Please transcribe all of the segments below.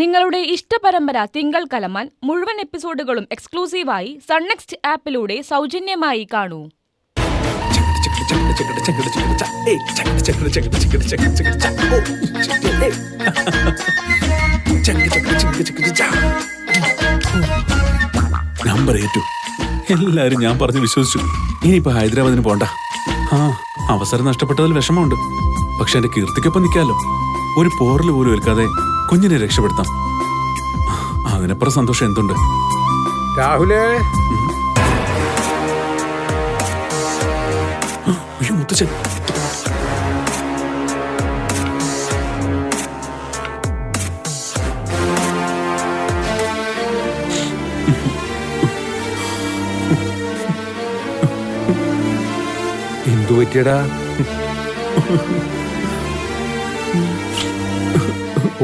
നിങ്ങളുടെ ഇഷ്ടപരമ്പര തിങ്കൾ കലമാൻ മുഴുവൻ എപ്പിസോഡുകളും എക്സ്ക്ലൂസീവായി സൺനെക്സ്റ്റ് ആപ്പിലൂടെ സൗജന്യമായി കാണൂ. നമ്പർ ഏറ്റു. എല്ലാരും ഞാൻ പറഞ്ഞു വിശ്വസിച്ചു. ഇനിയിപ്പോ ഹൈദരാബാദിന് പോണ്ട. അവസരം നഷ്ടപ്പെട്ടതിൽ വിഷമമുണ്ട്. പക്ഷെ എന്റെ കീർത്തിക്കൊപ്പം നിൽക്കാലോ. ഒരു പോറൽ പോലും ഏൽക്കാതെ കുഞ്ഞിനെ രക്ഷപ്പെടുത്താം. അതിനപ്പുറം സന്തോഷം എന്തുണ്ട്? രാഹുലേ, അയ്യോ മുത്തച്ഛൻ. എന്തു പറ്റിയടാ?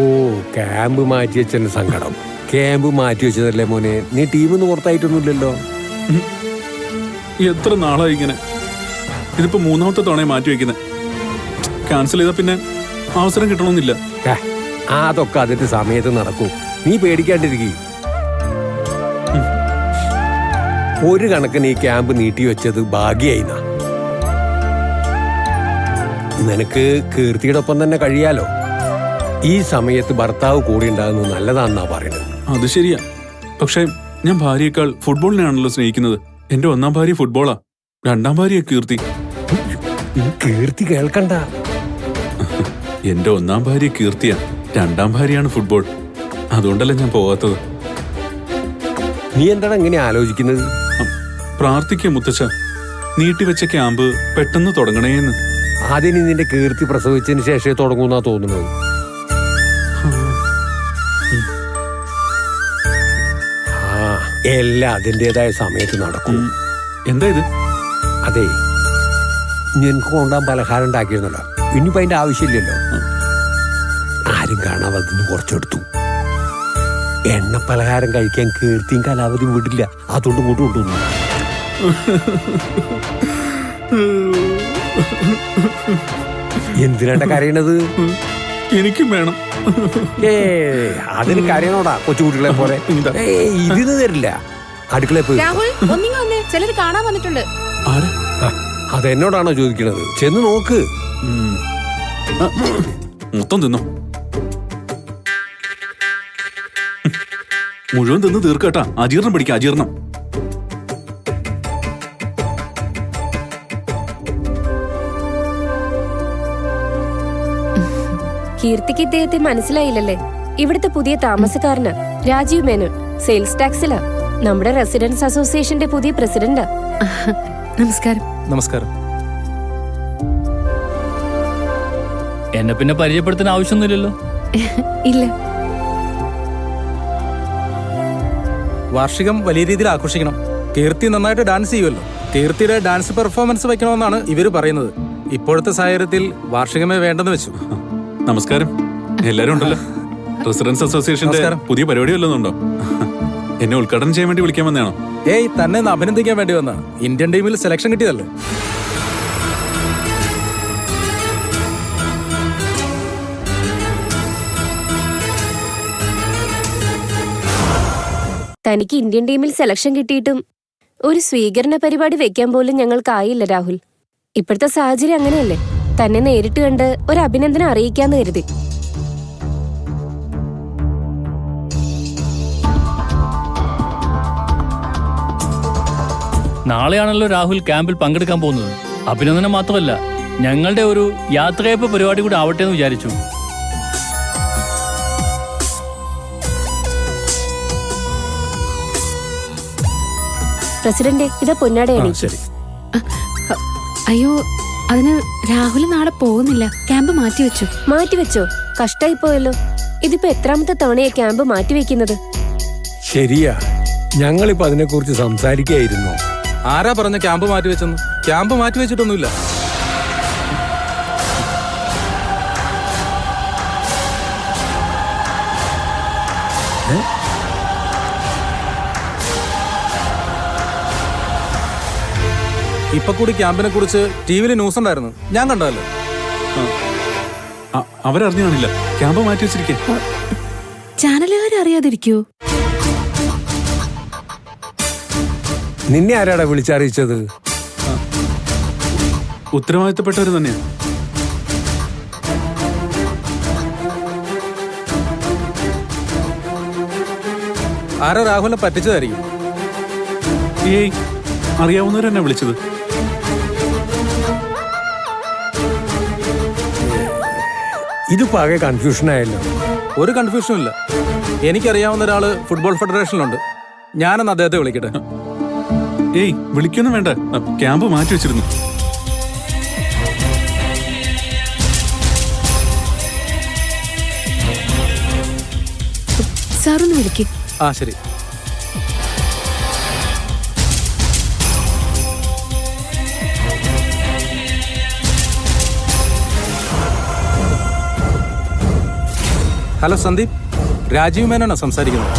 ഓ, ക്യാമ്പ് മാറ്റി വെച്ചതിന്റെ സങ്കടം. ക്യാമ്പ് മാറ്റി വെച്ചതല്ലേ മോനെ, നീ ടീമിന്ന് പുറത്തായിട്ടൊന്നുമില്ലല്ലോ. എത്ര നാളായി ഇങ്ങനെ? ഇതിപ്പോ മൂന്നാമത്തെ തവണ മാറ്റി വെക്കുന്നത്. ക്യാൻസൽ ചെയ്താ പിന്നെ അവസരം കിട്ടണമെന്നില്ല. അതൊക്കെ അതിന്റെ സമയത്ത് നടക്കൂ, നീ പേടിക്കാണ്ടിരിക്കും. ഒരു കണക്കിന് ഈ ക്യാമ്പ് നീട്ടി വെച്ചത് ഭാഗ്യായിന്നാ. നിനക്ക് കീർത്തിയുടെ ഒപ്പം തന്നെ കഴിയാലോ. ഈ സമയത്ത് ഭർത്താവ് കൂടി ഉണ്ടാകുന്നത് നല്ലതാണെന്നാ പറയുന്നത്. അത് ശരിയാ. പക്ഷെ ഞാൻ ഭാര്യയേക്കാൾ ഫുട്ബോളിനെയാണല്ലോ സ്നേഹിക്കുന്നത്. എന്റെ ഒന്നാം ഭാര്യ ഫുട്ബോളാ, രണ്ടാം ഭാര്യ കീർത്തി. കീർത്തി കേൾക്കണ്ട. എന്റെ ഒന്നാം ഭാര്യ കീർത്തിയാ, രണ്ടാം ഭാര്യയാണ് ഫുട്ബോൾ. അതുകൊണ്ടല്ലേ ഞാൻ പോവാത്തത്. നീ എന്താണ് ഇങ്ങനെ ആലോചിക്കുന്നത്? പ്രാർത്ഥിക്കുക മുത്തച്ഛ, നീട്ടിവെച്ച ക്യാമ്പ് പെട്ടെന്ന് തുടങ്ങണേന്ന്. അതിന് നിന്റെ കീർത്തി പ്രസവിച്ചതിന് ശേഷമേ തുടങ്ങുന്നാ തോന്നുന്നത്. എല്ലാം അതിൻ്റെതായ സമയത്ത് നടക്കും. എന്താ ഇത്? അതെ, നിനക്ക് കൊണ്ടാൻ പലഹാരം ഉണ്ടാക്കിയിരുന്നല്ലോ, ഇനിയിപ്പോ അതിന്റെ ആവശ്യമില്ലല്ലോ. ആരും കാണാതെ അതിന് കുറച്ചെടുത്തു. എണ്ണ പലഹാരം കഴിക്കാൻ കീർത്തിയും കലാവതിയും വിടില്ല, അതുകൊണ്ട് ഇങ്ങോട്ട് കൊണ്ടുവന്നു. എന്തിനാണ്ട കരയണത്? എനിക്കും വേണം. അതിന് കരയണോടാ കൊച്ചുകുട്ടികളെ പോലെ. ഇതിന് തരില്ല. അടുക്കളയിൽ പോയി ചിലർ കാണാൻ വന്നിട്ടുണ്ട്. അതെന്നോടാണോ ചോദിക്കണത്? ചെന്ന് നോക്ക്. മൊത്തം തിന്നോ? മുഴുവൻ തിന്ന് തീർക്കട്ടാ. അജീർണം പിടിക്കാം, അജീർണം. കീർത്തിക്ക് ഇദ്ദേഹത്തെ മനസ്സിലായില്ലല്ലേ? ഇവിടുത്തെ പുതിയ താമസക്കാരന് രാജീവ് മേനോൻ, സെയിൽസ് ടാക്സിലാ. നമ്മുടെ റെസിഡൻസ് അസോസിയേഷന്റെ പുതിയ പ്രസിഡന്റാ. നമസ്കാരം. നമസ്കാരം. എന്നെ പിന്നെ പരിചയപ്പെടുത്താൻ ആവശ്യമൊന്നുമില്ലല്ലോ. ഇല്ല. വാർഷികം വലിയ രീതിയിൽ ആഘോഷിക്കണം. കീർത്തി നന്നായിട്ട് ഡാൻസ് ചെയ്യുമല്ലോ. കീർത്തിയുടെ ഡാൻസ് പെർഫോമൻസ് വയ്ക്കണമെന്നാണ് ഇവര് പറയുന്നത്. ഇപ്പോഴത്തെ സാഹചര്യത്തിൽ വാർഷികമേ വേണ്ടെന്ന് വെച്ചു. നമസ്കാരം. എല്ലാരും ഉണ്ടല്ലോ. റെസിഡൻസ് അസോസിയേഷന്റെ പുതിയ പരിപാടി വല്ലതുണ്ടോ? എന്നെ ഉദ്ഘാടനം ചെയ്യാൻ വേണ്ടി വിളിക്കാൻ വന്നതാണോ? ഏയ്, തന്നെ അഭിനന്ദിക്കാൻ വേണ്ടി വന്ന. ഇന്ത്യൻ ടീമിൽ സെലക്ഷൻ കിട്ടിയതല്ലേ. തനിക്ക് ഇന്ത്യൻ ടീമിൽ സെലക്ഷൻ കിട്ടിയിട്ടും ഒരു സ്വീകരണ പരിപാടി വെക്കാൻ പോലും ഞങ്ങൾക്കായില്ല രാഹുൽ. ഇപ്പോഴത്തെ സാഹചര്യം അങ്ങനെയല്ലേ. തന്നെ നേരിട്ട് കണ്ട് ഒരു അഭിനന്ദനം അറിയിക്കാന്ന് കരുതി. നാളെയാണല്ലോ രാഹുൽ ക്യാമ്പിൽ പങ്കെടുക്കാൻ പോകുന്നത്. അഭിനന്ദനം മാത്രമല്ല, ഞങ്ങളുടെ ഒരു യാത്രയപ്പ് പരിപാടി കൂടി ആവട്ടെ എന്ന് വിചാരിച്ചു. പ്രസിഡന്റ്, ഇതാ പൊന്നാടയാണ്. അയ്യോ, അതിന് രാഹുൽ നാളെ പോകുന്നില്ല. ക്യാമ്പ് മാറ്റിവെച്ചു. മാറ്റിവെച്ചോ? കഷ്ടായി പോയല്ലോ. ഇതിപ്പോ എത്രാമത്തെ തവണയാ ക്യാമ്പ് മാറ്റിവെക്കുന്നത്? ശരിയാ, ഞങ്ങളിപ്പോ അതിനെക്കുറിച്ച് സംസാരിക്കായിരുന്നു. ആരാ പറഞ്ഞ ക്യാമ്പ് മാറ്റിവെച്ചെന്ന്? ക്യാമ്പ് മാറ്റിവെച്ചിട്ടൊന്നുമില്ല. ഇപ്പൊ കൂടി ക്യാമ്പിനെ കുറിച്ച് ടിവിയിൽ ന്യൂസ് ഉണ്ടായിരുന്നു, ഞാൻ കണ്ടല്ലോ. അവരറിഞ്ഞു കാണില്ല. ക്യാമ്പ് മാറ്റി വെച്ചിരിക്കേ. ചാനലുകാരെ അറിയാതിരിക്കൂ? നിന്നെ ആരാടാ വിളിച്ചറിയിച്ചത്? ഉത്തരവാദിത്തപ്പെട്ടവർ തന്നെയാ. ആരോ രാഹുലിനെ പറ്റിച്ചതായിരിക്കും. ഏയ്, അറിയാവുന്നവരെന്നെ വിളിച്ചത്. ഇതിപ്പോ ആകെ കൺഫ്യൂഷനായല്ലോ. ഒരു കൺഫ്യൂഷനും ഇല്ല. എനിക്കറിയാവുന്ന ഒരാള് ഫുട്ബോൾ ഫെഡറേഷനിലുണ്ട്. ഞാനൊന്ന് അദ്ദേഹത്തെ വിളിക്കട്ടെ. ഏയ്, വിളിക്കൊന്നും വേണ്ട, ക്യാമ്പ് മാറ്റി വെച്ചിരുന്നു. സാറൊന്ന് വിളിക്ക്. ആ ശരി. ഹലോ സന്ദീപ്, രാജീവ് മേനോനാ സംസാരിക്കുന്നത്.